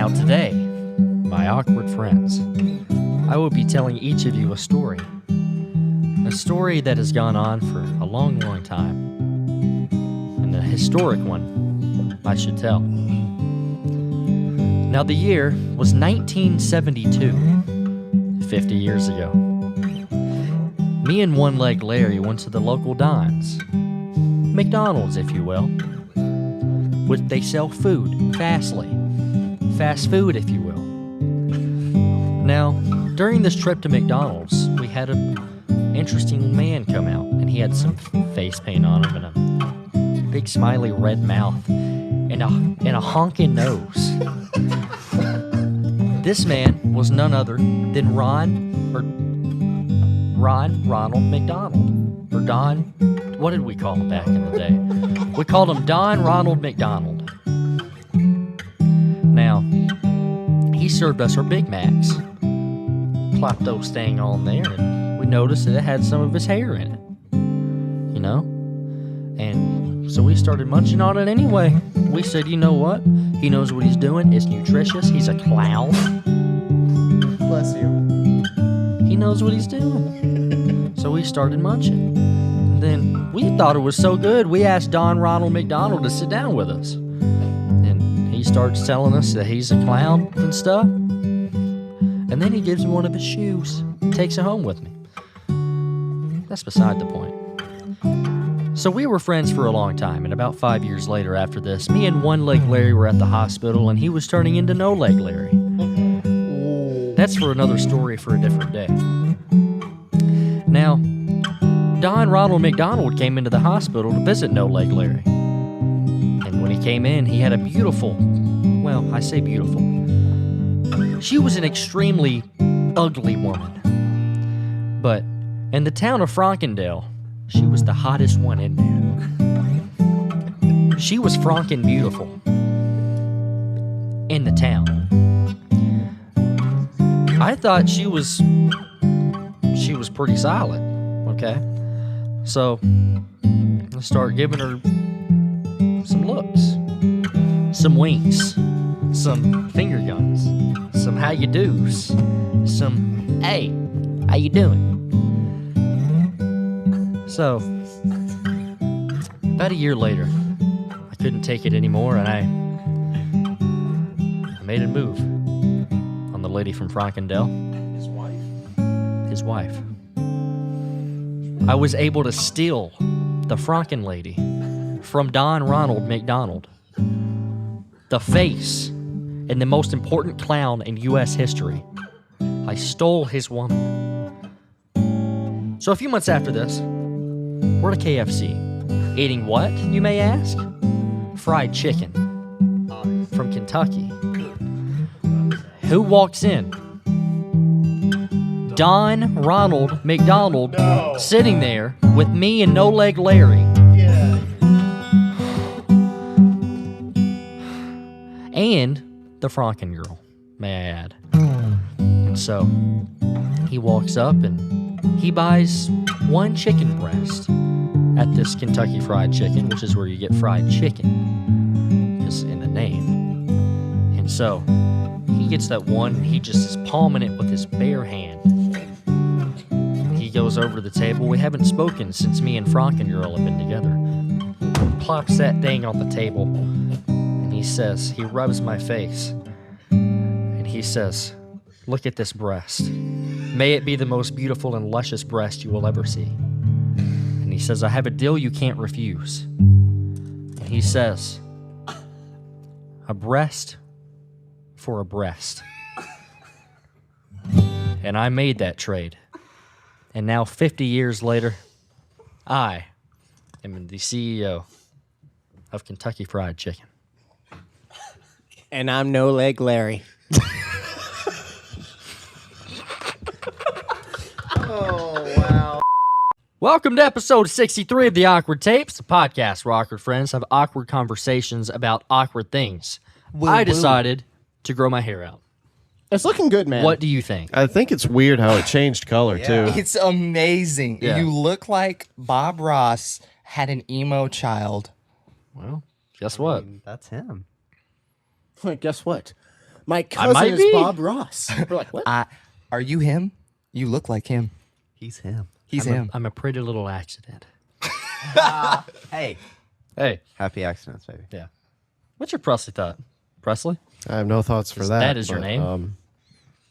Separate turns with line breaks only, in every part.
Now today, my awkward friends, I will be telling each of you a story. A story that has gone on for a long, long time. And a historic one, I should tell. Now the year was 1972, 50 years ago. Me and One-Leg Larry went to the local Don's, McDonald's if you will, which they sell food, fast food if you will. Now, during this trip to McDonald's, we had an interesting man come out, and he had some face paint on him and a big smiley red mouth and a honking nose. This man was none other than Ronald McDonald. Or Don, what did we call him back in the day? We called him Don Ronald McDonald. Now, he served us our Big Macs. Plopped those thing on there, and we noticed that it had some of his hair in it. You know? And so we started munching on it anyway. We said, you know what? He knows what he's doing. It's nutritious. He's a clown.
Bless you.
He knows what he's doing. So we started munching. And then we thought it was so good, we asked Don Ronald McDonald to sit down with us. And he starts telling us that he's a clown and stuff. And then he gives me one of his shoes, takes it home with me. That's beside the point. So we were friends for a long time, and about 5 years later after this, me and One-Leg Larry were at the hospital, and he was turning into No-Leg Larry. That's for another story for a different day. Now, Don Ronald McDonald came into the hospital to visit No-Leg Larry. And when he came in, he had a beautiful, well, I say beautiful. She was an extremely ugly woman. But in the town of Frankendale, she was the hottest one in there. She was Franken beautiful in the town. I thought she was pretty solid, okay? So I started giving her some looks, some winks, some finger guns, some how you do's, some hey, how you doing? So, about a year later, I couldn't take it anymore, and I made a move on the lady from Frankendale.
His wife?
His wife. I was able to steal the Franken lady from Don Ronald McDonald, the face and the most important clown in U.S. history. I stole his woman. So a few months after this, we're at KFC. Eating what, you may ask? Fried chicken. From Kentucky. Who walks in? Don Ronald McDonald sitting there with me and No-Leg Larry.
Yeah.
And the Franken girl, may I add. And so, he walks up and he buys one chicken breast at this Kentucky Fried Chicken, which is where you get fried chicken, because in the name. And so, he gets that one, and he just is palming it with his bare hand. He goes over to the table. We haven't spoken since me and Franken girl have been together. He plops that thing on the table, and he says, he rubs my face, and he says, look at this breast. May it be the most beautiful and luscious breast you will ever see. And he says, I have a deal you can't refuse. And he says, a breast for a breast. And I made that trade. And now 50 years later, I am the CEO of Kentucky Fried Chicken.
And I'm No-Leg Larry.
Oh, wow.
Welcome to episode 63 of The Awkward Tapes, the podcast where awkward friends have awkward conversations about awkward things. I decided to grow my hair out.
It's looking good, man.
What do you think?
I think it's weird how it changed color, too.
It's amazing.
Yeah.
You look like Bob Ross had an emo child.
Well, guess what?
That's him.
Guess what? My cousin
might
is
be.
Bob Ross. We're like, what?
Are you him? You look like him.
He's him.
He's
I'm
him.
I'm a pretty little accident.
Hey,
Hey,
happy accidents, baby.
yeah. What's your Presley thought? Presley?
I have no thoughts for
Is-
that.
that is your
but,
name?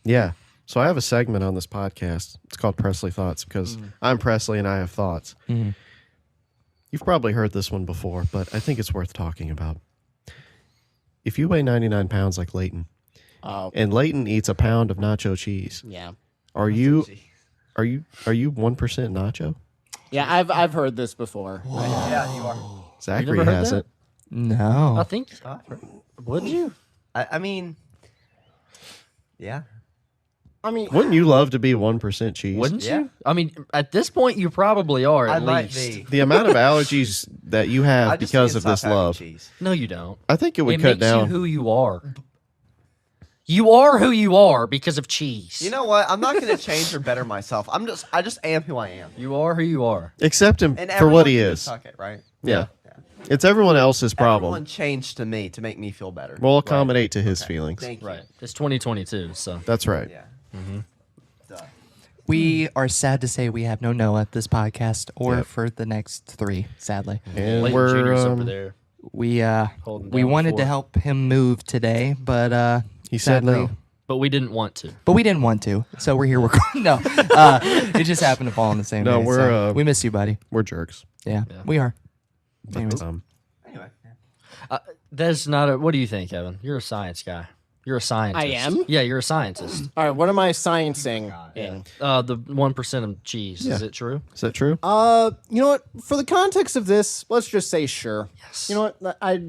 Yeah. So I have a segment on this podcast. It's called Presley Thoughts because I'm Presley and I have thoughts. You've probably heard this one before, but I think it's worth talking about. If you weigh 99 pounds like Leighton,
Oh,
and Leighton eats a pound of nacho cheese,
yeah.
are you 1% nacho?
Yeah, I've heard this before.
Yeah, you are.
Zachary
never heard
hasn't.
No.
I think. Would you?
I mean, yeah.
I mean,
Wouldn't you love to be 1% cheese?
Wouldn't
Yeah.
you? I mean, at this point, you probably are. At
I might
least.
be.
The amount of allergies that you
I
have
just
because
can't
of
stop
this
having
love,
cheese.
No, you don't.
I think it would
It
cut
makes
down.
you who you are. You are who you are because of cheese.
You know what? I'm not going to change or better myself. I just am who I am.
You are who you are.
Accept him
And
for what he
everyone can
is.
just suck it, right?
Yeah. It's everyone else's problem.
Everyone changed to me to make me feel better.
We'll accommodate to his feelings.
Thank you.
Right. It's 2022, so.
That's right.
Yeah. Duh.
We are sad to say we have no Noah at this podcast or
Yep.
for the next 3, sadly.
And
Leighton
we're
Jr.'s over there.
We
Holding
we
down the
wanted to
fort.
help him move today, but
he said
sadly,
no.
But we didn't want to.
But we didn't want to, so we're here. No, it just happened to fall on the same
No,
day.
we're,
so we miss you, buddy.
We're jerks.
Yeah,
Yeah.
we are. Anyways,
Anyway.
That's not a. What do you think, Evan? You're a science guy. You're a scientist.
I am?
Yeah, you're a scientist.
all right, what am I sciencing in?
The 1% of cheese. Is it true?
Is that true?
You know what? For the context of this, let's just say sure.
Yes.
You know what?
Nice.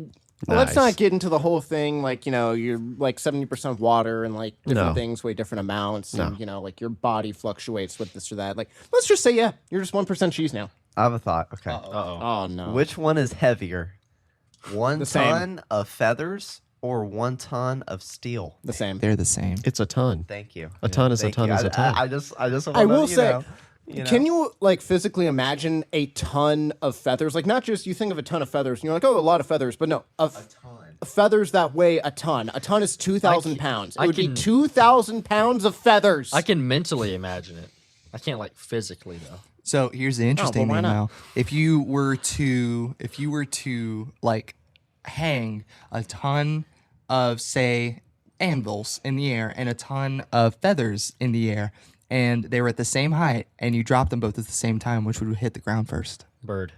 Let's not get into the whole thing. Like, you know, you're like 70% water and like different
No.
things weigh different amounts.
No.
And, you know, like your body fluctuates with this or that. Like, let's just say, yeah, you're just 1% cheese now.
I have a thought. Okay.
Uh-oh.
Oh, no.
Which one is heavier? 1
The same.
ton of feathers or 1 ton of steel?
The same.
they're the same.
It's a ton.
Thank you.
A ton is a
Thank
ton
you.
is a ton.
I just
I will
wanna,
say,
you know.
can you like physically imagine a ton of feathers? Like, not just you think of a ton of feathers and you're like, oh, a lot of feathers, but no, feathers that weigh a ton. A ton is 2,000 pounds. It
I
would be
can-
2,000 pounds of feathers.
I can mentally imagine it. I can't like physically though.
So here's the interesting
why
thing
not?
now. If you were to like hang a ton of, say, anvils in the air and a ton of feathers in the air, and they were at the same height, and you dropped them both at the same time, which would hit the ground first?
Bird.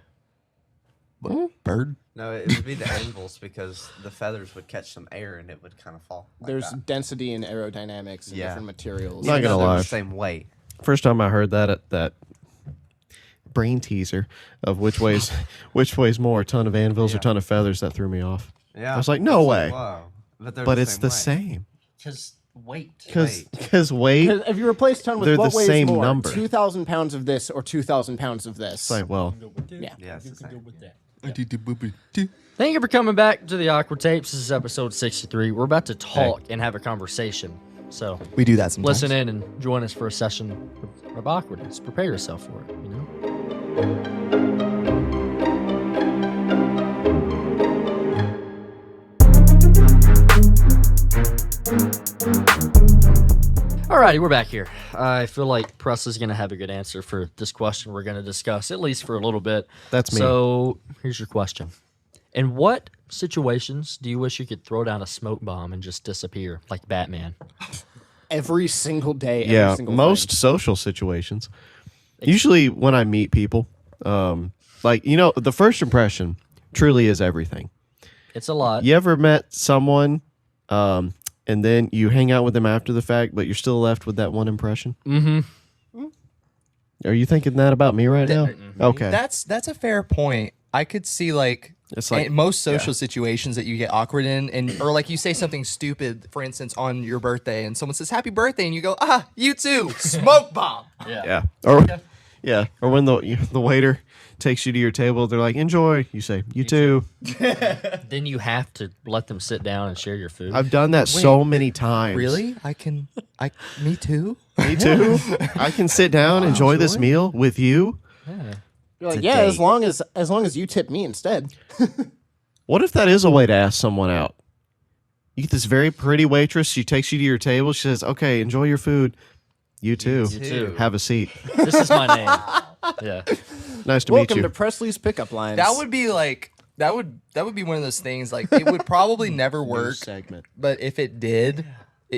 Bird?
No, it would be the anvils because the feathers would catch some air and it would kind of fall. Like
There's
that.
density in aerodynamics and
Yeah.
different materials.
Not
Even
gonna
though they're
lie.
the same weight.
First time I heard that brain teaser of which weighs more, a ton of anvils or
Yeah.
ton of feathers, that threw me off.
Yeah.
I was like, no
It's
way.
Wow. But,
But it's the
weight.
same.
Because weight.
Because weight.
Because if you replace ton with
They're
what
the
weighs
same
more,
number.
2,000 pounds of this or 2,000 pounds of this.
It's like, well,
Yeah.
Yeah, it's the same.
Thank you for coming back to the Awkward Tapes. This is episode 63. We're about to talk and have a conversation. So
We do that sometimes.
listen in and join us for a session of awkwardness. Prepare yourself for it, you know? Alrighty, we're back here. I feel like Presley's going to have a good answer for this question we're going to discuss, at least for a little bit.
That's me.
So here's your question. In what situations do you wish you could throw down a smoke bomb and just disappear, like Batman?
Every single day. Every
yeah,
single
most
thing.
social situations. Usually when I meet people, like, you know, the first impression truly is everything.
It's a lot.
You ever met someone and then you hang out with them after the fact, but you're still left with that one impression?
Mm-hmm.
Are you thinking that about me right now? Okay.
That's a fair point. I could see like
It's like-
in most social situations that you get awkward in, and or like you say something stupid, for instance, on your birthday, and someone says "Happy birthday," and you go, "Ah, you too, smoke bomb."
Yeah. Or yeah. Or when the waiter takes you to your table, they're like, "Enjoy." You say, "You too."
Then you have to let them sit down and share your food.
I've done that so many times.
Really? Me too.
Me too. I can sit down, enjoy this meal with you.
You're like,
It's a
yeah,
date.
as long as you tip me instead.
What if that is a way to ask someone out? You get this very pretty waitress. She takes you to your table. She says, "Okay, enjoy your food. You too.
You too.
Have a seat.
This is my name. Yeah.
Nice to meet
Welcome
you."
to Presley's pickup lines.
That would be like that would be one of those things. Like it would probably never work,
segment.
but if it did,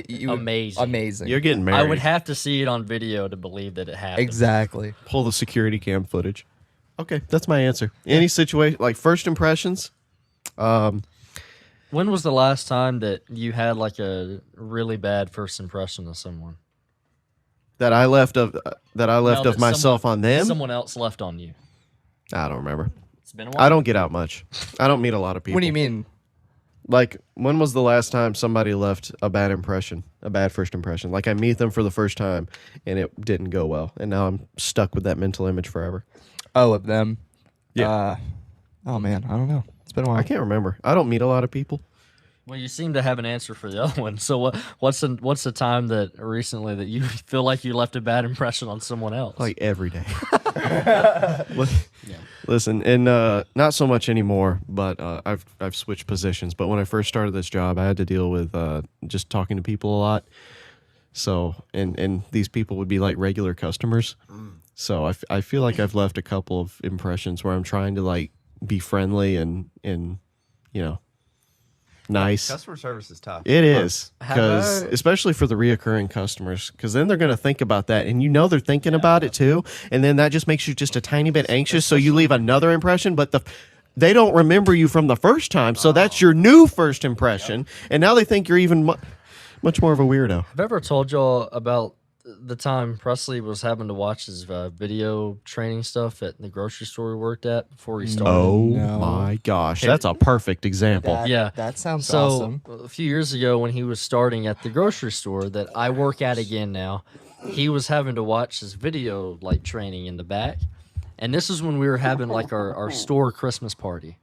you would-
Amazing.
amazing.
You're getting married.
I would have to see it on video to believe that it happened.
exactly.
Pull the security cam footage. Okay, that's my answer. Any situation like first impressions?
When was the last time that you had like a really bad first impression of someone?
That I left of
that
myself on them.
Someone else left on you.
I don't remember.
It's been a while.
I don't get out much. I don't meet a lot of people.
What do you mean?
Like, when was the last time somebody left a bad impression, a bad first impression? Like, I meet them for the first time and it didn't go well, and now I'm stuck with that mental image forever.
Oh, of them.
Yeah.
Oh man, I don't know. It's been a while.
I can't remember. I don't meet a lot of people.
Well, you seem to have an answer for the other one. So what's the time that recently that you feel like you left a bad impression on someone else?
Like every day. Listen, and not so much anymore, but I've switched positions. But when I first started this job, I had to deal with just talking to people a lot. So, and these people would be like regular customers. So I feel like I've left a couple of impressions where I'm trying to like be friendly and nice.
Customer service is tough.
It is,
Have
because
I-
especially for the reoccurring customers, because then they're going to think about that, and they're thinking about it too, and then that just makes you just a tiny bit anxious. So you leave another impression, but they don't remember you from the first time, so that's your new first impression, and now they think you're even much more of a weirdo.
Have I ever told y'all about the time Presley was having to watch his video training stuff at the grocery store he worked at before he started?
Oh
No.
my gosh, that's a perfect example.
Yeah.
That sounds
So
awesome.
a few years ago, when he was starting at the grocery store that I work at again now, he was having to watch his video like training in the back, and this is when we were having like our store Christmas party,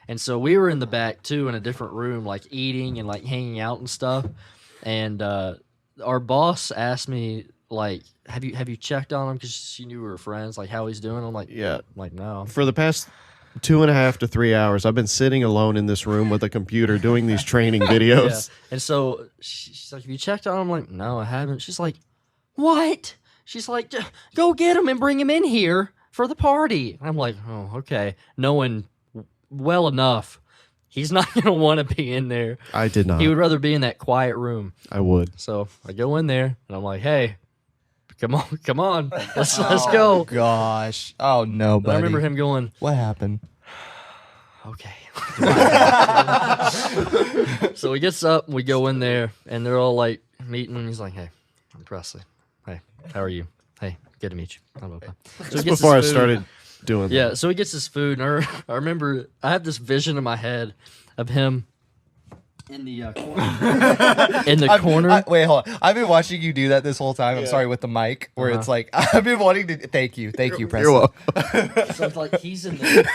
and so we were in the back too in a different room, like eating and like hanging out and stuff, and our boss asked me like, have you checked on him because she knew we were friends, like how he's doing? I'm like,
Yeah.
no.
For the past 2.5 to 3 hours, I've been sitting alone in this room with a computer doing these training
Yeah.
videos.
And so she's like, have you checked on him? I'm like, no, I haven't. She's like, what? She's like, go get him and bring him in here for the party. I'm like, oh, okay. Knowing well enough, he's not going to want to be in there.
I did not.
He would rather be in that quiet room.
I would.
So I go in there and I'm like, hey, come on. Let's go.
Gosh. Oh no,
And
buddy.
I remember him going,
What happened?
okay. So he gets up, we go in there, and they're all like meeting, and he's like, hey, I'm Presley. Hey, how are you? Hey, good to meet you. Blah, blah, blah. So he
Just
gets
before I
his food.
started doing
Yeah, so he gets his food, and I remember I have this vision in my head of him in the corner. In the corner.
Wait, hold on. I've been watching you do that this whole time. I'm sorry, with the mic, where it's like I've been wanting to. Thank you, Presley.
You're welcome.
So it's like he's in the.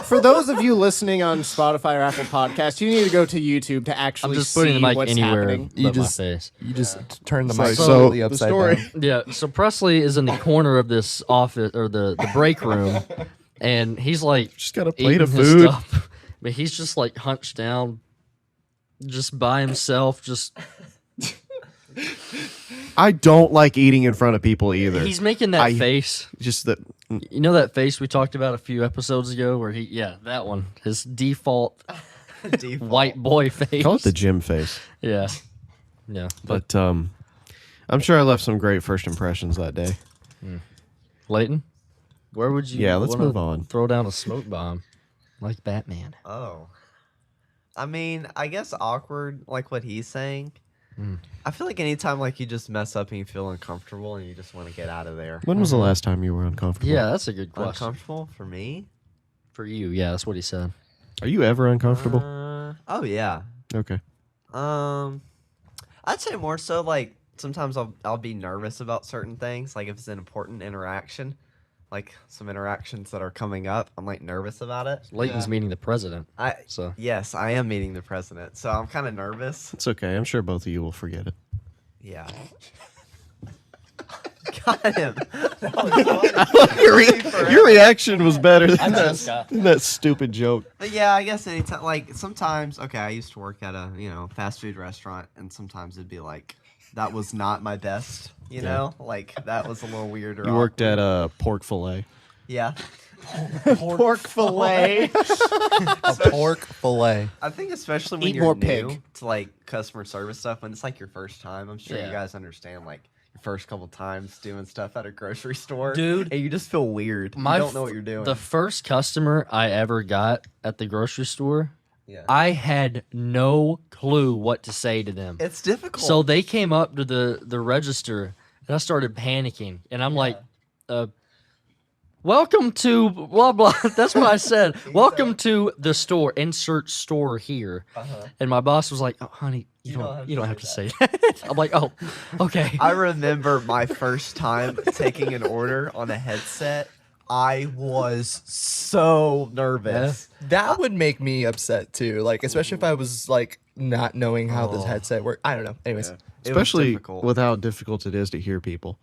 For those of you listening on Spotify or Apple Podcasts, you need to go to YouTube to
I'm
actually
just
see
putting the mic
what's
anywhere
happening.
but
You just-
my face.
You just turn the
Sorry,
mic
so
completely
the
upside
story-
down.
Yeah, so Presley is in the corner of this office or the break room, and he's like
Just got a plate
eating
of
his
food.
stuff, but he's just like hunched down, just by himself. Just
I don't like eating in front of people either.
he's making that face.
Just that.
You know that face we talked about a few episodes ago, where that one, his default white boy face.
Call it the gym face.
Yeah.
But I'm sure I left some great first impressions that day.
Leighton, where would you?
Yeah, let's
wanna
move on.
Throw down a smoke bomb, like Batman.
Oh. I mean, I guess awkward, like what he's saying. I feel like anytime like you just mess up and you feel uncomfortable and you just want to get out of there.
When was the last time you were uncomfortable?
Yeah, that's a good question
Uncomfortable for me?
for you. Yeah, that's what he said.
Are you ever uncomfortable?
Oh yeah.
Okay.
I'd say more so like sometimes I'll be nervous about certain things, like if it's an important interaction, like some interactions that are coming up, I'm like nervous about it.
Leighton's meeting the president. So
Yes, I am meeting the president, so I'm kind of nervous.
It's okay. I'm sure both of you will forget it.
Yeah. Got him. That was funny.
Your reaction was better than
know this guy.
that stupid joke.
But yeah, I guess anytime, like sometimes, okay, I used to work at a fast food restaurant, and sometimes it'd be like that was not my best, like that was a little weird.
You worked at a pork fillet.
Yeah,
Pork fillet.
A pork fillet.
I think especially when
Eat
you're
more
new
pig.
to like customer service stuff, when it's like your first time. I'm sure
Yeah.
you guys understand like your first couple times doing stuff at a grocery store,
Dude,
and you just feel weird. You don't know what you're doing.
The first customer I ever got at the grocery store,
yeah,
I had no clue what to say to them.
it's difficult.
So they came up to the register, and I started panicking. And I'm like, welcome to blah, blah. That's what I said. Welcome to the store. Insert store here. And my boss was like, oh, honey, you don't have to say that. I'm like, oh, okay.
I remember my first time taking an order on a headset. I was so nervous.
That would make me upset too. Like, especially if I was like not knowing how this
Oh.
headset worked. I don't know. Anyways,
It was
Especially
difficult.
with how difficult it is to hear people.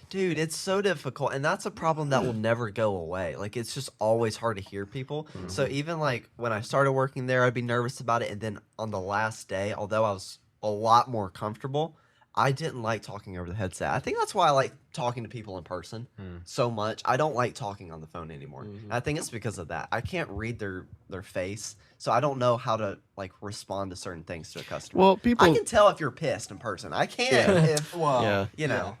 Dude, it's so difficult, and that's a problem that will never go away. Like, it's just always hard to hear people. So even like when I started working there, I'd be nervous about it, and then on the last day, although I was a lot more comfortable, I didn't like talking over the headset. I think that's why I like talking to people in person so much. I don't like talking on the phone anymore. And I think it's because of that. I can't read their face, so I don't know how to like respond to certain things to a customer.
Well, people-
I can tell if you're pissed in person. I can't if
Yeah.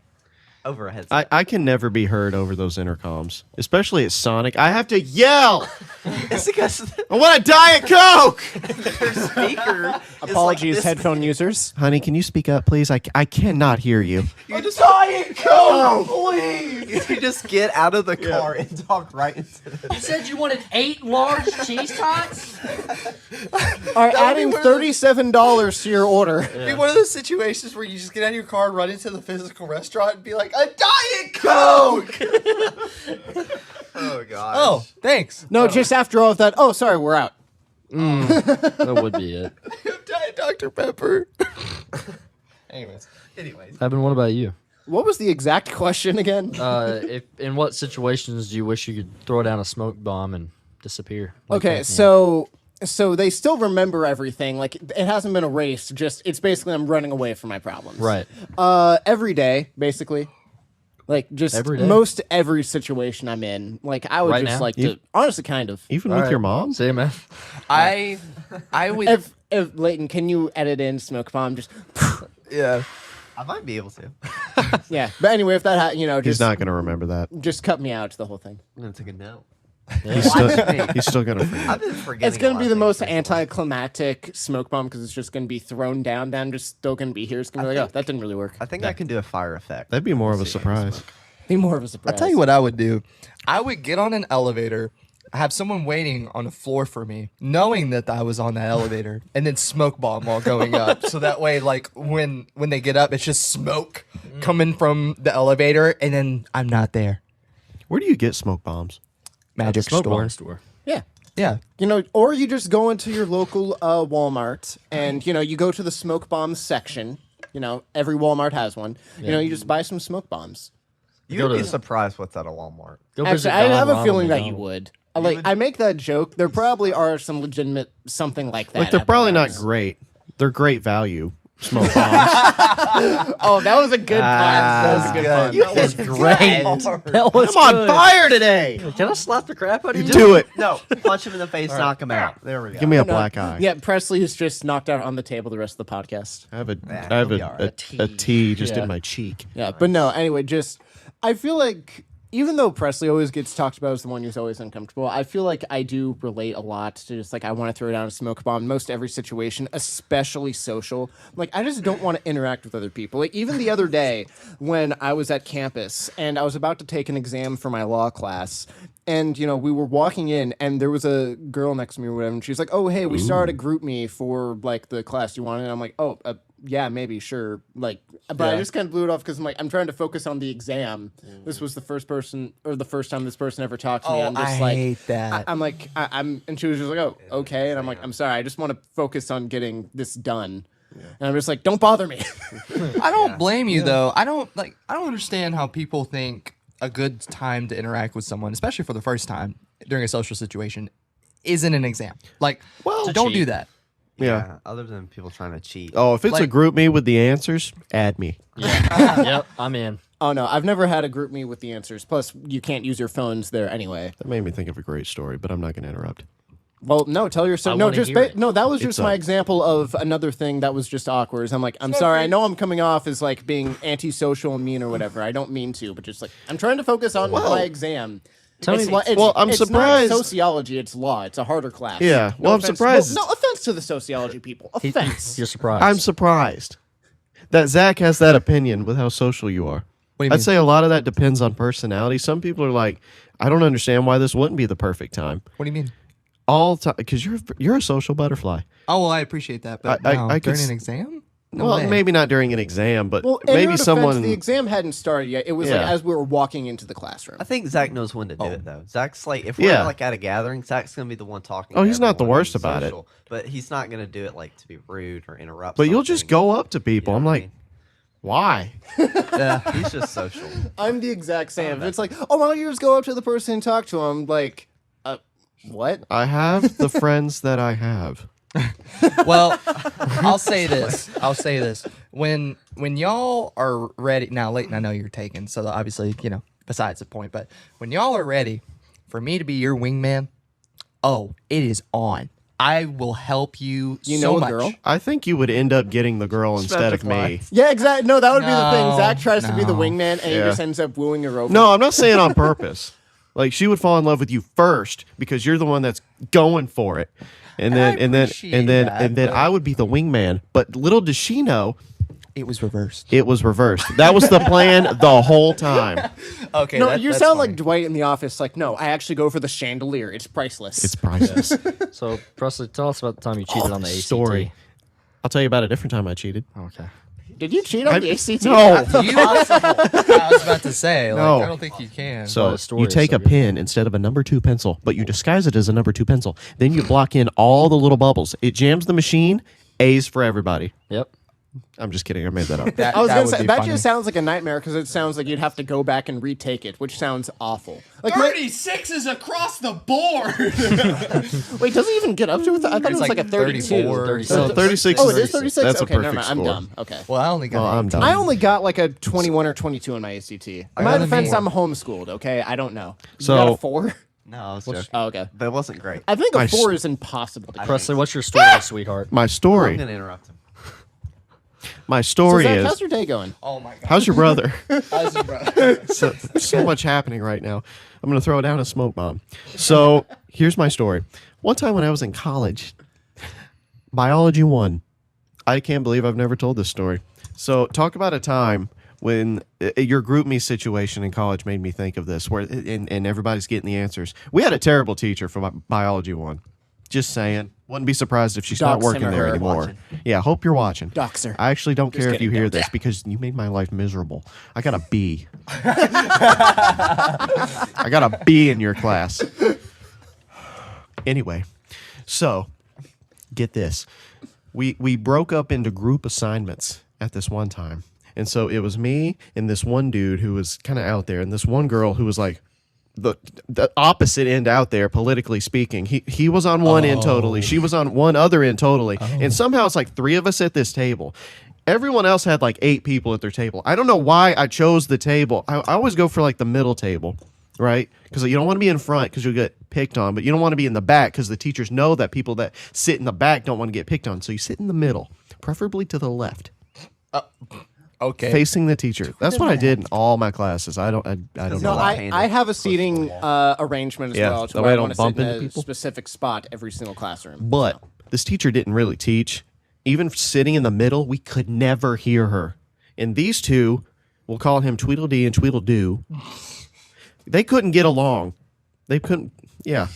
over a headset.
I can never be heard over those intercoms, especially at Sonic. I have to yell.
It's because
I want a Diet Coke.
their speaker.
Apologies,
is like this
headphone users.
Honey, can you speak up, please? I cannot hear you.
You just Diet Coke, please. You just get out of the car and talk right into it.
You said you wanted 8 large cheese tots?
Are adding $37 to your order.
It'd be one of those situations where you just get out of your car, run into the physical restaurant, and be like, a Diet Coke!
Oh god.
Oh, thanks.
No, just after all of that. Oh, sorry, we're out.
That would be it.
Diet Dr. Pepper. Anyways.
Evan, what about you?
What was the exact question again?
If in what situations do you wish you could throw down a smoke bomb and disappear? Like
Okay,
Pac-Man?
so they still remember everything. Like it hasn't been erased. Just it's basically I'm running away from my problems.
Right.
Every day, basically. Like just
Every day?
most every situation I'm in. Like I would
Right
just
now?
like to honestly kind of.
Even
All
with
right.
your mom?
See you, man.
I would.
If Leighton, can you edit in smoke bomb? Just
Yeah.
I might be able to.
yeah. But anyway, if that
He's
just
not going to remember that.
just cut me out to the whole thing.
I'm gonna take a note.
He's still going to forget.
I've been forgetting.
It's gonna
a
be
lot
the
of
most
things recently.
anticlimactic smoke bomb because it's just gonna be thrown down. Then just still gonna be here. It's gonna be like, oh, that didn't really work.
I think I can do a fire effect.
That'd be more of a surprise.
Be more of a surprise.
I'll tell you what I would do. I would get on an elevator, have someone waiting on the floor for me, knowing that I was on that elevator, and then smoke bomb while going up. So that way, like when they get up, it's just smoke coming from the elevator, and then I'm not there.
Where do you get smoke bombs?
Magic
Smoke
store.
bomb store.
Yeah.
Yeah.
You know, or you just go into your local Walmart and, you go to the smoke bomb section. You know, every Walmart has one. You know, you just buy some smoke bombs.
You'd
Go
be
to-
surprised what's at a Walmart.
Go
Actually,
visit
I
Don
have a
Ronald
feeling that you
McDonald.
would. I make that joke. There probably are some legitimate something like that.
Like, they're
at
probably not
Walmarts.
great. They're great value smoke bombs.
Oh, that was a good pun. That was a good pun.
That was great. That was
I'm on
good.
fire today.
Can I slap the crap out of you?
Do it.
No, punch him in the face, knock him out. There we go.
Give me a black eye.
Yeah, Presley is just knocked out on the table the rest of the podcast.
I have a,
Yeah,
I have
he'll be
a,
all right.
a T just
Yeah.
in my cheek.
Yeah, but no, anyway, just I feel like even though Presley always gets talked about as the one who's always uncomfortable, I feel like I do relate a lot to just like I want to throw down a smoke bomb in most every situation, especially social. Like I just don't want to interact with other people. Like even the other day when I was at campus and I was about to take an exam for my law class. And, we were walking in and there was a girl next to me or whatever. And she was like, oh, hey, we started a group me for like the class. You want it? And I'm like, oh, yeah, maybe, sure. Like, but I just kind of blew it off because I'm trying to focus on the exam. This was the first time this person ever talked to me.
Oh,
I'm just
I
like,
hate that.
I'm like, and she was just like, oh, okay. And I'm like, I'm sorry. I just want to focus on getting this done. And I'm just like, don't bother me.
I don't blame you though. I don't understand how people think a good time to interact with someone, especially for the first time during a social situation, isn't an exam. Like,
Well,
don't
cheat.
do that.
Yeah.
Other than people trying to cheat.
Oh, if it's a
Like-
group me with the answers, add me.
Yep, I'm in.
Oh no, I've never had a group me with the answers. Plus, you can't use your phones there anyway.
That made me think of a great story, but I'm not going to interrupt.
Well, no, tell your story.
I
No,
wanna
just
hear it.
no. That was just
It's
my
a-
example of another thing that was just awkward. I'm like, I'm sorry. I know I'm coming off as like being antisocial and mean or whatever. I don't mean to, but just like I'm trying to focus on my exam.
Tell
It's
me-
li- it's-
Well, I'm
it's
surprised-
Not sociology, it's law. It's a harder class.
Yeah, well, I'm
offense-
surprised-
No offense to the sociology people. Offense.
You're surprised.
I'm surprised that Zach has that opinion with how social you are.
What do you
I'd
mean?
say a lot of that depends on personality. Some people are like, I don't understand why this wouldn't be the perfect time.
What do you mean?
All time, because you're a social butterfly.
Oh well, I appreciate that, but
I
no,
could
during
s-
an exam? No
well,
way.
maybe not during an exam, but
Well, in your
maybe
defense,
someone.
the exam hadn't started yet. It was like
Yeah.
as we were walking into the classroom.
I think Zach knows when to do it though. Zach's like, if we're
Yeah.
like at a gathering, Zach's gonna be the one talking.
Oh,
to
he's not the
everyone,
worst
being
about it.
social, but he's not gonna do it like to be rude or interrupt.
But you'll just
something,
go up to people.
you know
I'm
what I
like,
mean?
why?
Yeah, he's just social.
I'm the exact same. It's like, oh, why don't you just go up to the person and talk to him? Like, what?
I have the friends that I have.
Well, I'll say this. When y'all are ready, now Leighton, I know you're taken, so obviously, besides the point, but when y'all are ready for me to be your wingman, oh, it is on. I will help you.
You
so
know a
much.
girl?
I think you would end up getting the girl instead of me.
Yeah, exactly. No, that would be the thing.
No,
Zach tries to be the
no.
wingman, and he
Yeah.
just ends up wooing her over.
No, I'm not saying on purpose. Like she would fall in love with you first because you're the one that's going for it. And then
appreciate that,
and then
but-
I would be the wingman. But little does she know
It was reversed.
it was reversed. That was the plan the whole time.
Okay.
No, you sound like Dwight in the office. Like, no, I actually go for the chandelier. It's priceless.
It's priceless.
So, Presley, tell us about the time you cheated on the ACT.
Story. I'll tell you about a different time I cheated.
Okay.
Did you cheat on the ACT?
No.
I was about to say, like,
No.
I don't think you can.
So
the story
you
is
take
so
a
good.
pen instead of a number 2 pencil, but you disguise it as a number 2 pencil. Then you block in all the little bubbles. It jams the machine. A's for everybody.
Yep.
I'm just kidding. I made that up.
that,
I was
that
gonna
would
say
be
that
funny.
just sounds like a nightmare because it sounds like you'd have to go back and retake it, which sounds awful. Like,
36 is across the board.
wait, does it even get up to it? I thought it was like a 32.
34.
So 36
Oh,
is
it is 36.
That's
Okay,
a
never
perfect
mind. I'm
score.
dumb. Okay.
Well, I only got.
Well, I'm
18.
done.
I only got like a 21 or 22 in my ACT. In my
got a
defense,
four.
I'm homeschooled. Okay, I don't know. You
So-
got a 4?
No, I was joking.
Oh, okay.
But it wasn't great.
I think a
My
4 is impossible. To
Presley, what's your story, sweetheart?
My
I'm
story.
gonna interrupt him.
My
so
story
Zach,
is.
how's your day going?
Oh my god.
How's your brother?
How's your brother?
so much happening right now. I'm going to throw down a smoke bomb. So here's my story. One time when I was in college, biology 1. I can't believe I've never told this story. So talk about a time when your group me situation in college made me think of this, where and everybody's getting the answers. We had a terrible teacher for biology 1. Just saying. Wouldn't be surprised if she's not
Dox him
working
or
there
her.
anymore.
Watching.
Yeah, hope you're watching.
Dox her.
I actually don't care if you
kidding,
hear
don't.
this because you made my life miserable. I got a B. I got a B in your class. Anyway, so get this. We broke up into group assignments at this one time. And so it was me and this one dude who was kind of out there and this one girl who was like the opposite end out there, politically speaking. He was on one end totally. She was on one other end totally. And somehow it's like 3 of us at this table. Everyone else had like 8 people at their table. I don't know why I chose the table. I always go for like the middle table, right? Because you don't want to be in front because you'll get picked on, but you don't want to be in the back because the teachers know that people that sit in the back don't want to get picked on. So you sit in the middle, preferably to the left,
Okay.
facing the teacher. That's what I did in all my classes. I don't
No,
know.
I have a seating arrangement as
Yeah,
well. To
that
where
way I
I
don't
want to sit
bump
in
into
a
people.
specific spot every single classroom.
But this teacher didn't really teach. Even sitting in the middle, we could never hear her. And these two, we'll call him Tweedledee and Tweedledoo, they couldn't get along. They couldn't, yeah.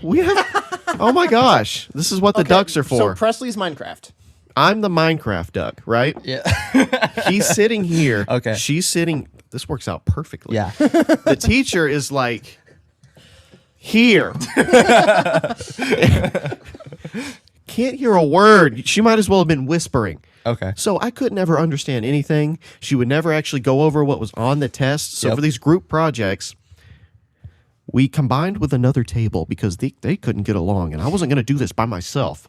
We have, oh my gosh, this is what the ducks are
So
for.
Presley's Minecraft.
I'm the Minecraft duck, right?
Yeah.
He's sitting here.
Okay.
She's sitting, this works out perfectly.
Yeah.
The teacher is like can't hear a word. She might as well have been whispering.
Okay.
So I could never understand anything. She would never actually go over what was on the test. So for these group projects, we combined with another table because they couldn't get along, and I wasn't going to do this by myself.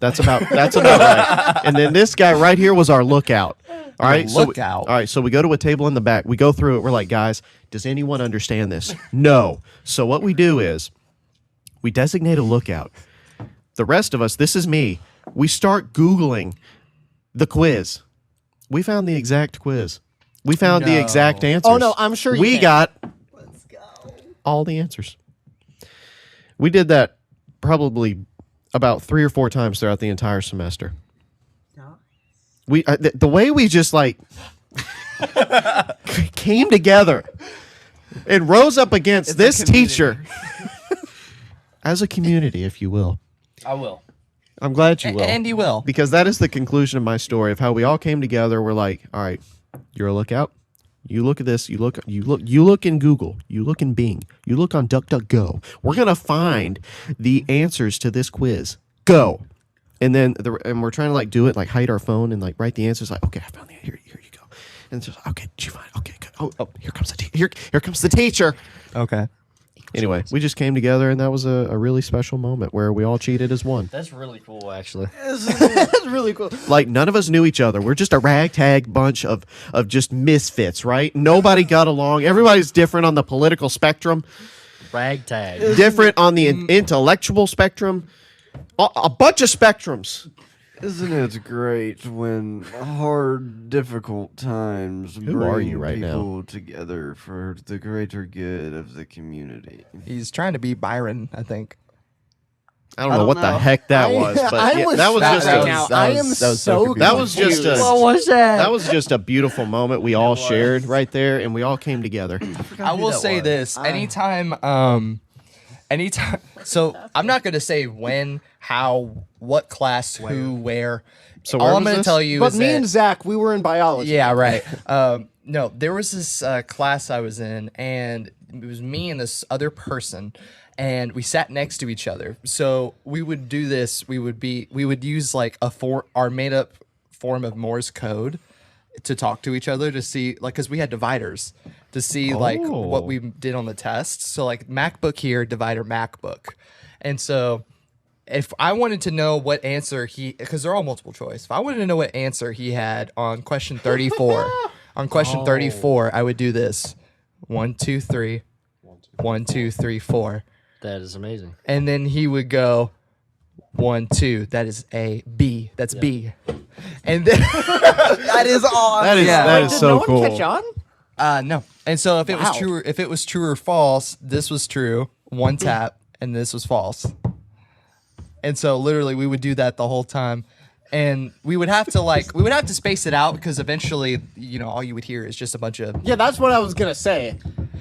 That's about right. And then this guy right here was our lookout. All right,
Lookout.
So we go to a table in the back. We go through it. We're like, guys, does anyone understand this? No. So what we do is we designate a lookout. The rest of us, this is me. We start Googling the quiz. We found the exact quiz. We found the exact answers.
Oh, no, I'm sure you
we
can.
got all the answers. We did that probably about 3 or 4 times throughout the entire semester. We the way we just like came together and rose up against this teacher as a community, if you will.
I will.
I'm glad you will.
And you will.
Because that is the conclusion of my story of how we all came together. We're like, all right, you're a lookout. You look at this. You look in Google. You look in Bing. You look on DuckDuckGo. We're gonna find the answers to this quiz. Go. And then and we're trying to like do it, like hide our phone and like write the answers. Like, okay, I found the here you go. And it's just okay. Did you find? Okay, good. Oh, here comes the here comes the teacher.
Okay.
Anyway, we just came together, and that was a really special moment where we all cheated as one.
That's really cool, actually.
That's really cool.
Like none of us knew each other. We're just a ragtag bunch of just misfits, right? Nobody got along. Everybody's different on the political spectrum,
Ragtag.
different on the intellectual spectrum. A bunch of spectrums.
Isn't it great when hard, difficult times
Who
bring
are you right now?
people together for the greater good of the community?
He's trying to be Byron, I think.
I don't know what the heck that was, but that was just
right
a,
now.
that
I
was-
am
that was so
so
confusing.
that was just a
What was that?
that was just a beautiful moment we all shared right there, and we all came together.
I will say this: anytime, So I'm not gonna say when, how, what class, who, where.
So
all
where
I'm
was
gonna
this?
tell you
But
is
me
that,
and Zach, we were in biology.
yeah, right. No, there was this class I was in, and it was me and this other person, and we sat next to each other. So we would do this. We would use like our made up form of Morse code to talk to each other to see, like, because we had dividers to see like what we did on the test. So like MacBook here, divider MacBook, and so. If I wanted to know what answer because they're all multiple choice. If I wanted to know what answer he had on question 34, I would do this: 1, 2, 3, 1, 2, 3, 4,
That is amazing.
and then he would go 1, 2. That is A, B. That's B, and then
That is awesome.
That is
Did
so
no one
cool.
catch on?
no. And so if it
Wow.
was true or false, this was true. One tap, and this was false. And so literally we would do that the whole time. And we would have to space it out because eventually, all you would hear is just a bunch of,
Yeah, that's what I was gonna say.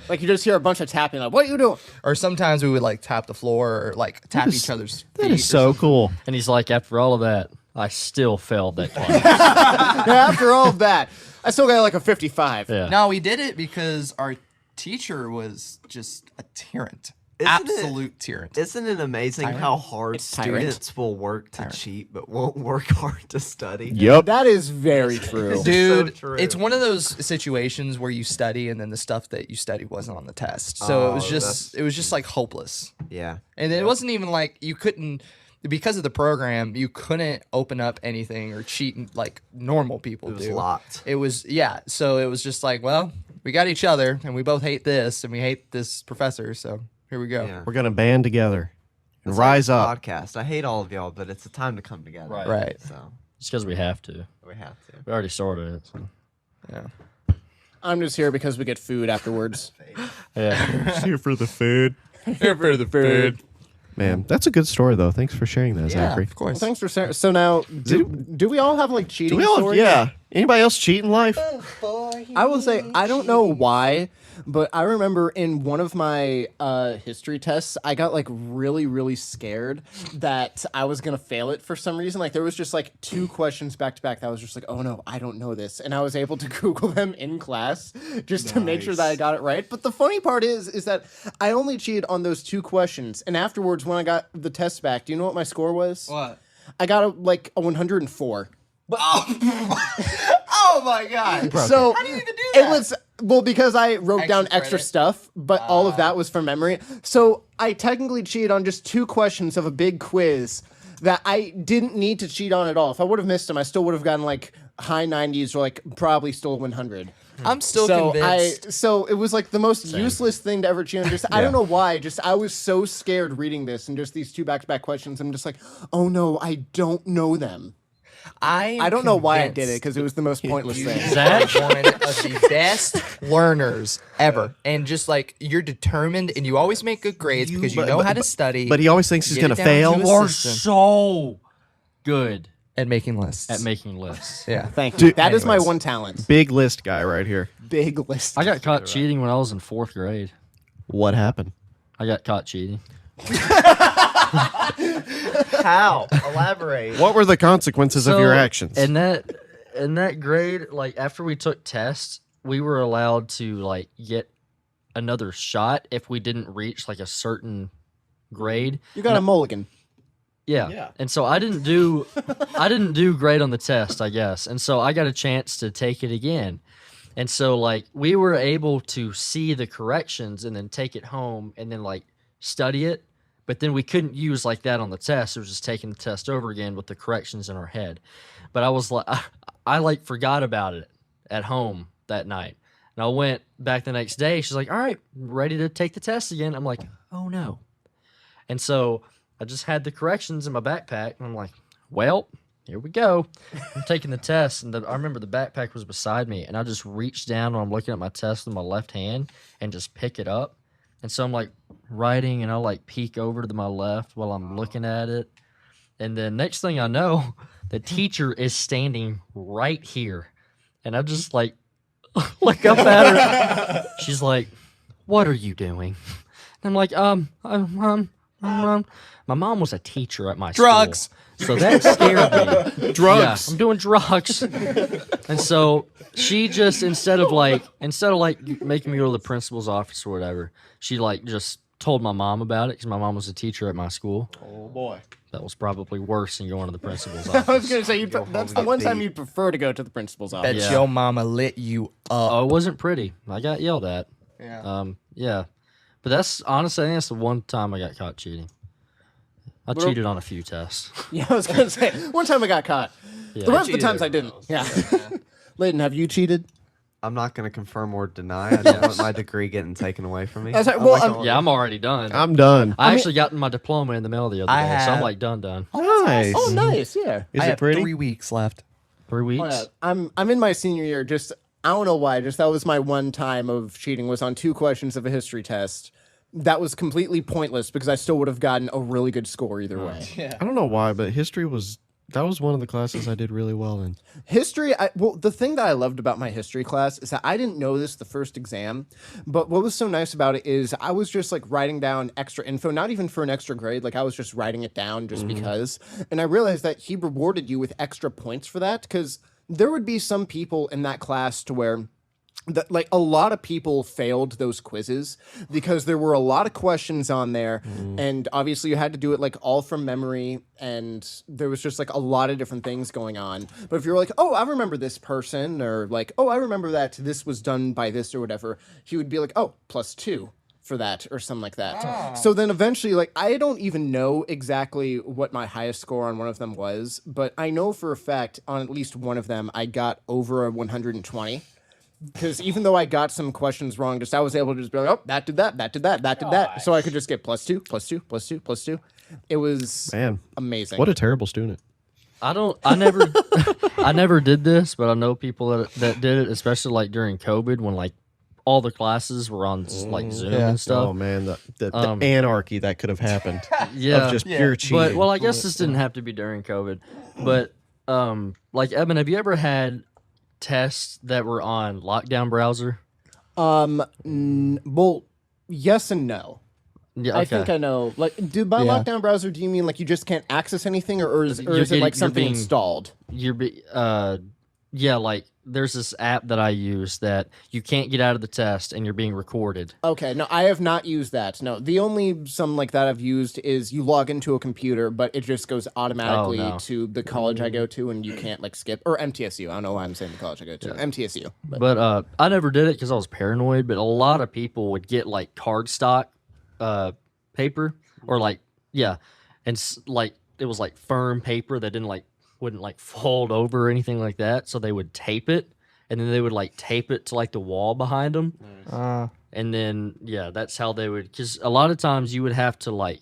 Like you just hear a bunch of tapping. Like, what are you doing?
or sometimes we would like tap the floor or like tap each other's feet.
That is so cool.
And he's like, after all of that, I still failed that class.
Yeah, after all of that, I still got like a 55.
Yeah.
No, we did it because our teacher was just a tyrant.
Isn't it-
Absolute tyrant.
Isn't it amazing how hard
tyrant.
students will work to cheat but won't work hard to study?
Yep.
That is very true.
Dude,
so true.
it's one of those situations where you study and then the stuff that you study wasn't on the test. So it was just like hopeless.
Yeah.
And it wasn't even like you couldn't, because of the program, you couldn't open up anything or cheat like normal people
It was
do.
locked.
It was, yeah. So it was just like, well, we got each other and we both hate this and we hate this professor. So here we go.
Yeah.
We're gonna band together and
It's
rise
like
up.
a podcast. I hate all of y'all, but it's a time to come together.
Right.
Right.
So
Just because we have to.
we have to.
We already started it. So.
Yeah.
I'm just here because we get food afterwards.
Yeah.
Here for the food.
Here for the food.
Man, that's a good story though. Thanks for sharing that,
Yeah,
Zachary.
of course.
Well, thanks for sharing. So now, do we all have like cheating
Do we all?
stories?
Yeah. Anybody else cheat in life?
I will say I don't know why, but I remember in one of my history tests, I got like really, really scared that I was gonna fail it for some reason. Like there was just like 2 questions back to back that I was just like, oh no, I don't know this, and I was able to Google them in class just to make sure that I got it right. But the funny part is that I only cheated on those 2 questions, and afterwards when I got the test back, do you know what my score was?
What?
I got a 104.
Oh my god.
So
How do you even do that?
it was because I wrote down extra
credit?
stuff, but all of that was from memory. So I technically cheated on just 2 questions of a big quiz that I didn't need to cheat on at all. If I would have missed them, I still would have gotten like high 90s or like probably still 100.
I'm still
So
convinced.
so it was like the most useless thing to ever cheat on. Just I don't know why. Just I was so scared reading this and just these 2 back-to-back questions. I'm just like, oh no, I don't know them. I don't know why I did it because it was the most pointless thing.
Zach?
One of the best learners ever, and just like you're determined, and you always make good grades because you know how to study.
But he always thinks he's
Get
going
it
to
down
fail.
to
You
a
are
system.
so good
at making lists.
at making lists.
Yeah.
Thank you. That is my
anyways.
one talent.
Big list guy right here.
Big list.
I got caught cheating when I was in 4th grade.
What happened?
I got caught cheating.
How? Elaborate.
What were the consequences of your actions?
In that grade, like after we took tests, we were allowed to like get another shot if we didn't reach like a certain grade.
You got a mulligan.
Yeah. And so I didn't do great on the test, I guess. And so I got a chance to take it again. And so like we were able to see the corrections and then take it home and then like study it. But then we couldn't use like that on the test. It was just taking the test over again with the corrections in our head. But I was like, I like forgot about it at home that night. And I went back the next day. She's like, all right, ready to take the test again. I'm like, oh no. And so I just had the corrections in my backpack. And I'm like, well, here we go. I'm taking the test. And I remember the backpack was beside me. And I just reached down when I'm looking at my test with my left hand and just pick it up. And so I'm like writing and I'll like peek over to my left while I'm looking at it. And then next thing I know, the teacher is standing right here. And I just like look up at her. She's like, what are you doing? And I'm like, my mom was a teacher at my
Drugs.
school. So that scared me.
Drugs.
Yeah, I'm doing drugs. And so she just instead of like making me go to the principal's office or whatever, she like just told my mom about it because my mom was a teacher at my school.
Oh boy.
That was probably worse than going to the principal's
I was
office.
gonna say that's the one time you'd prefer to go to the principal's office.
Bet
Yeah.
your mama lit you up.
Oh, it wasn't pretty. I got yelled at.
Yeah.
Yeah. But that's honestly, I think that's the one time I got caught cheating. I cheated on a few tests.
Yeah, I was gonna say one time I got caught.
Yeah.
The rest of the times I didn't. Yeah. Layton, have you cheated?
I'm not going to confirm or deny. I don't want my degree getting taken away from me.
That's right.
I'm
Well,
like
I'm-
all-
Yeah, I'm already done.
I'm done.
I actually got my diploma in the mail the other
I
day, so I'm
have-
like done.
Nice.
Oh, nice. Yeah.
Is
I
it
have
pretty?
3 weeks left.
3 weeks.
Oh, yeah. I'm in my senior year. Just I don't know why. Just that was my one time of cheating was on 2 questions of a history test. That was completely pointless because I still would have gotten a really good score either way.
I don't know why, but history was one of the classes I did really well in.
History, well, the thing that I loved about my history class is that I didn't know this the first exam, but what was so nice about it is I was just like writing down extra info, not even for an extra grade, like I was just writing it down just because. And I realized that he rewarded you with extra points for that because there would be some people in that class to where like a lot of people failed those quizzes because there were a lot of questions on there and obviously you had to do it like all from memory and there was just like a lot of different things going on. But if you're like, oh, I remember this person or like, oh, I remember that this was done by this or whatever, he would be like, oh, +2 for that or something like that. So then eventually, like, I don't even know exactly what my highest score on one of them was, but I know for a fact on at least one of them I got over a 120. Because even though I got some questions wrong, just I was able to just be like, oh, that did that, that did that, that did that. So I could just get +2, +2, +2, +2. It was
Man,
amazing.
what a terrible student.
I never did this, but I know people that did it, especially like during COVID when like all the classes were on like Zoom and stuff.
Oh man, the anarchy that could have happened
Yeah.
of just pure cheating.
But well, I guess this didn't have to be during COVID. But like Evan, have you ever had tests that were on Lockdown Browser?
Well, yes and no.
Yeah,
I think I know. Like, by
Yeah.
Lockdown Browser, do you mean like you just can't access anything, or is
You're
it
getting-
like
you're
something
being-
installed?
Yeah, like there's this app that I use that you can't get out of the test and you're being recorded.
Okay, no, I have not used that. No, the only some like that I've used is you log into a computer, but it just goes automatically
no.
to the college I go to, and you can't like skip or MTSU. I don't know why I'm saying the college I go to. MTSU.
But I never did it because I was paranoid. But a lot of people would get like cardstock paper or like like it was like firm paper that wouldn't like fold over or anything like that. So they would tape it, and then they would like tape it to like the wall behind them. And then that's how they would. Because a lot of times you would have to like,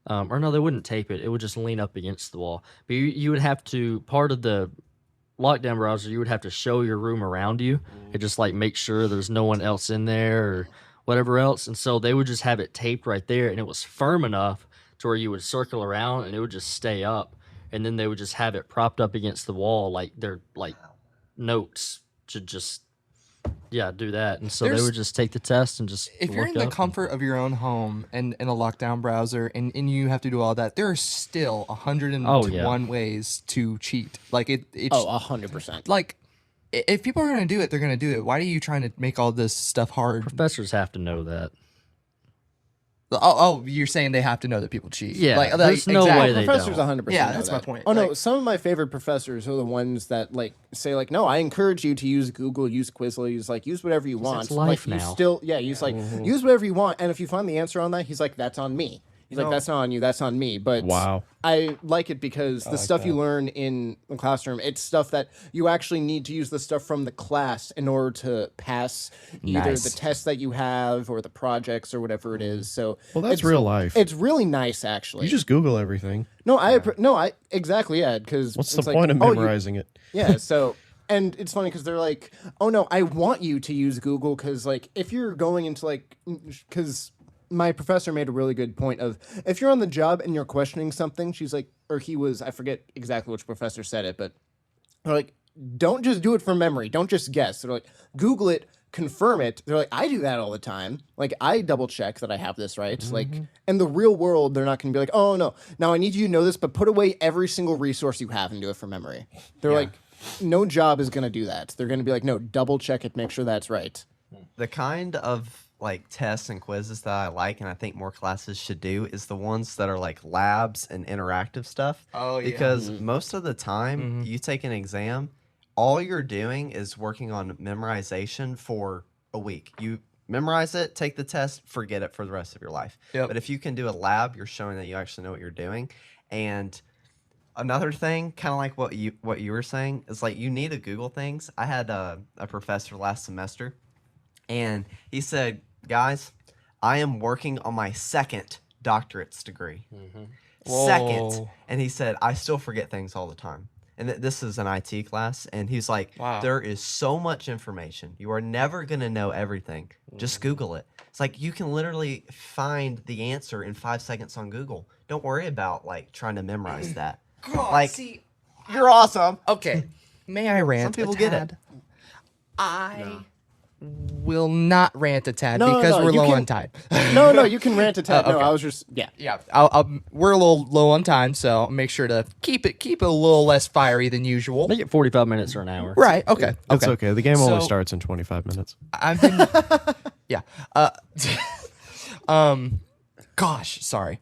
or no, they wouldn't tape it. It would just lean up against the wall. But you would have to part of the Lockdown Browser. You would have to show your room around you and just like make sure there's no one else in there or whatever else. And so they would just have it taped right there, and it was firm enough to where you would circle around and it would just stay up. And then they would just have it propped up against the wall, like their like notes to just do that. And so they
There's-
would just take the test and just
If you're
look
in the
up.
comfort of your own home and in a lockdown browser and you have to do all that, there are still 101 ways to cheat. Like it's
100%.
like if people are gonna do it, they're gonna do it. Why are you trying to make all this stuff hard?
Professors have to know that.
Oh, you're saying they have to know that people cheat?
Yeah, there's no
exactly.
way they
Professors
don't.
100%.
Yeah,
know
that's my
that.
point.
Oh no,
Like-
some of my favorite professors are the ones that like say like, no, I encourage you to use Google, use Quizlet, use whatever you want.
it's life
like,
now.
You still, use use whatever you want, and if you find the answer on that, he's like, that's on me. He's like, that's not on you, that's on me. But
Wow.
I like it because the stuff you learn in the classroom, it's stuff that you actually need to use the stuff from the class in order to pass either
Nice.
the tests that you have or the projects or whatever it is. So
Well, that's
it's-
real life.
It's really nice, actually.
You just Google everything.
I exactly, yeah. Because
What's the point of memorizing it?
Yeah, so and it's funny because they're like, oh no, I want you to use Google because like if you're going into like because my professor made a really good point of if you're on the job and you're questioning something, she's like, or he was, I forget exactly which professor said it, but they're like, don't just do it from memory, don't just guess. They're like, Google it, confirm it. They're like, I do that all the time. Like I double check that I have this right. Like in the real world, they're not going to be like, oh no, now I need you to know this, but put away every single resource you have and do it from memory. They're like, no job is going to do that. They're going to be like, no, double check it, make sure that's right.
The kind of like tests and quizzes that I like and I think more classes should do is the ones that are like labs and interactive stuff.
Oh, yeah.
Because most of the time you take an exam, all you're doing is working on memorization for a week. You memorize it, take the test, forget it for the rest of your life.
Yep.
But if you can do a lab, you're showing that you actually know what you're doing. And another thing, kind of like what you were saying, is like you need to Google things. I had a professor last semester, and he said, "Guys, I am working on my second doctorate's degree. Second."
Whoa.
And he said, "I still forget things all the time." And this is an IT class, and he's like,
Wow.
"There is so much information. You are never gonna know everything. Just Google it." It's like you can literally find the answer in 5 seconds on Google. Don't worry about like trying to memorize that. Like,
see,
you're awesome.
okay, may I rant?
Some people
a
get it.
tad? I will not rant a tad
No,
because
no,
we're
you
low
can-
on time.
No, you can rant a tad. No,
okay.
I was just, yeah.
Yeah, we're a little low on time, so I'll make sure to keep it a little less fiery than usual.
Make it 45 minutes or an hour.
Right? Okay.
That's okay. The game only
So-
starts in 25 minutes.
I've been, yeah. Gosh, sorry.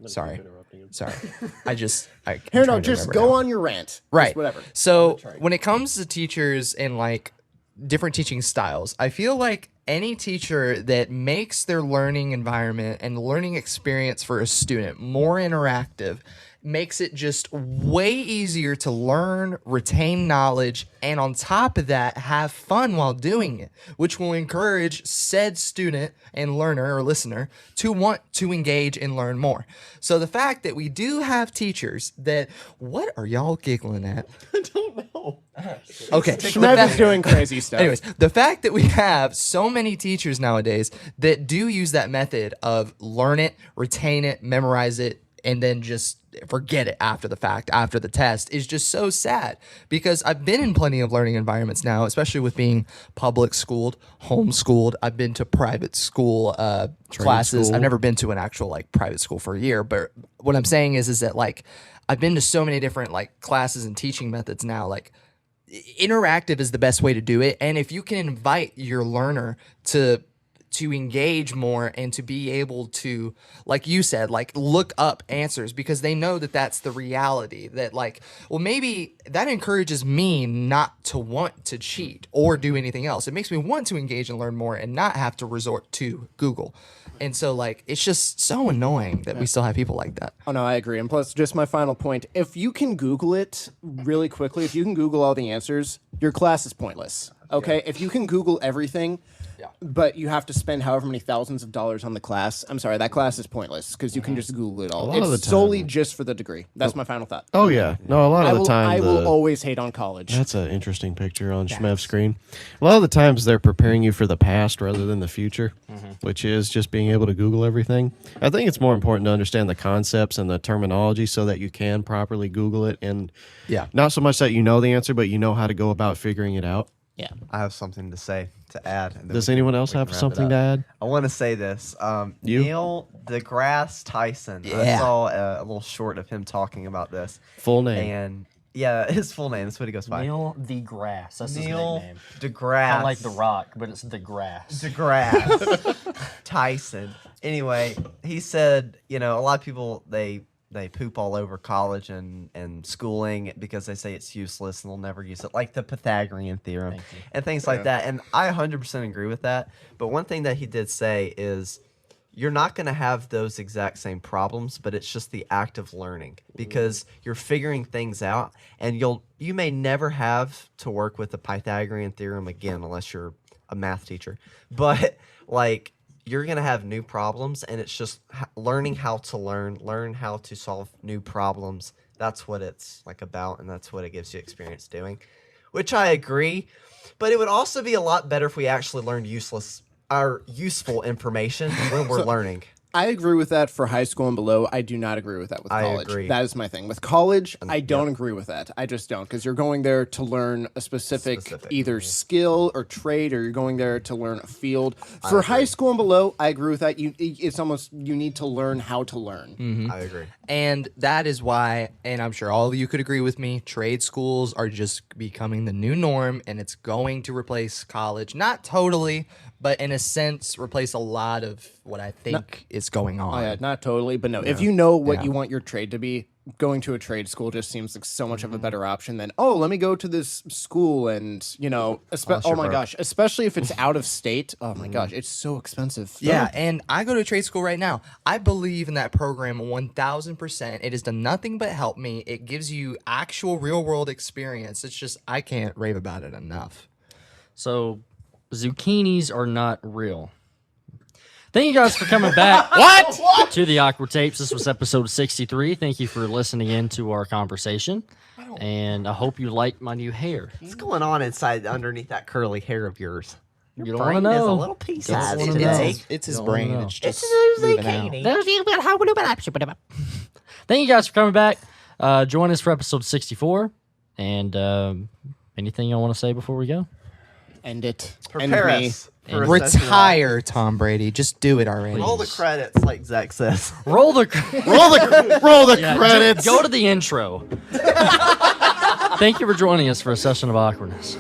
I
Here, no, just go on your rant.
Right.
Just whatever.
So when it comes to teachers and like different teaching styles, I feel like any teacher that makes their learning environment and learning experience for a student more interactive makes it just way easier to learn, retain knowledge, and on top of that, have fun while doing it, which will encourage said student and learner or listener to want to engage and learn more. So the fact that we do have teachers that, what are y'all giggling at? I don't know. Okay.
Schnev is doing crazy stuff.
Anyways, the fact that we have so many teachers nowadays that do use that method of learn it, retain it, memorize it, and then just forget it after the fact, after the test, is just so sad. Because I've been in plenty of learning environments now, especially with being public schooled, homeschooled. I've been to private school classes.
school.
I've never been to an actual like private school for a year. But what I'm saying is that like I've been to so many different like classes and teaching methods now. Like interactive is the best way to do it. And if you can invite your learner to engage more and to be able to, like you said, like look up answers, because they know that that's the reality, that like, well, maybe that encourages me not to want to cheat or do anything else. It makes me want to engage and learn more and not have to resort to Google. And so like, it's just so annoying that we still have people like that.
Oh, no, I agree. And plus, just my final point, if you can Google it really quickly, if you can Google all the answers, your class is pointless. Okay? If you can Google everything, but you have to spend however many thousands of dollars on the class, I'm sorry, that class is pointless because you can just Google it all.
lot of
It's
the
solely
time-
just for the degree. That's my final thought.
Oh yeah, no. A lot of the time,
I will always hate on college.
That's an interesting picture on Shmev's screen. A lot of the times they're preparing you for the past rather than the future, which is just being able to Google everything. I think it's more important to understand the concepts and the terminology so that you can properly Google it, and not so much that you know the answer, but you know how to go about figuring it out.
Yeah.
I have something to say to add. and then
Does
we can-
anyone else
we can
have
wrap it
something
up.
to add?
I want to say this.
You?
Neil deGrasse Tyson. I
Yeah.
saw a little short of him talking about this.
Full name.
And yeah, his full name. That's what he goes by.
Neil deGrasse. That's
Neil
his nickname.
deGrasse.
Kind of like The Rock, but it's deGrasse.
deGrasse Tyson. Anyway, he said, a lot of people they poop all over college and schooling because they say it's useless and they'll never use it, like the Pythagorean theorem and things like that. And I 100% agree with that. But one thing that he did say is you're not going to have those exact same problems, but it's just the act of learning, because you're figuring things out, and you may never have to work with the Pythagorean theorem again unless you're a math teacher. But like, you're going to have new problems, and it's just learning how to learn how to solve new problems. That's what it's like about, and that's what it gives you experience doing, which I agree. But it would also be a lot better if we actually learned useful information when we're learning.
I agree with that for high school and below. I do not agree with that with
I
college.
agree.
That is my thing. With college, I don't agree with that. I just don't, because you're going there to learn a specific either skill or trade, or you're going there to learn a field. For high school and below, I agree with that. It's almost you need to learn how to learn.
I agree.
And that is why, and I'm sure all of you could agree with me, trade schools are just becoming the new norm, and it's going to replace college. Not totally, but in a sense, replace a lot of what I think is going on.
Oh, yeah, not totally, but no. If you know what
Yeah.
you want your trade to be, going to a trade school just seems like so much of a better option than, oh, let me go to this school and, oh my gosh, especially if it's out of state. Oh my gosh, it's so expensive.
Yeah, and I go to trade school right now. I believe in that program 1000%. It has done nothing but help me. It gives you actual real world experience. It's just, I can't rave about it enough.
So, zucchinis are not real. Thank you guys for coming back. What? To the Awkward Tapes. This was episode 63. Thank you for listening in to our conversation. And I hope you like my new hair.
What's going on underneath that curly hair of yours?
You don't want to
Brain is a
know.
little piece
Don't
sized
wanna
today.
know.
It's his
Don't
brain.
know.
It's just
It's a
moving out.
zucchini.
Thank you guys for coming back. Join us for episode 64. And anything you want to say before we go?
End it.
Prepare
End me.
us for a session of
Retire, Tom Brady. Just do it already.
Roll the credits, like Zach says.
Roll the
the credits.
Go to the intro. Thank you for joining us for a session of awkwardness.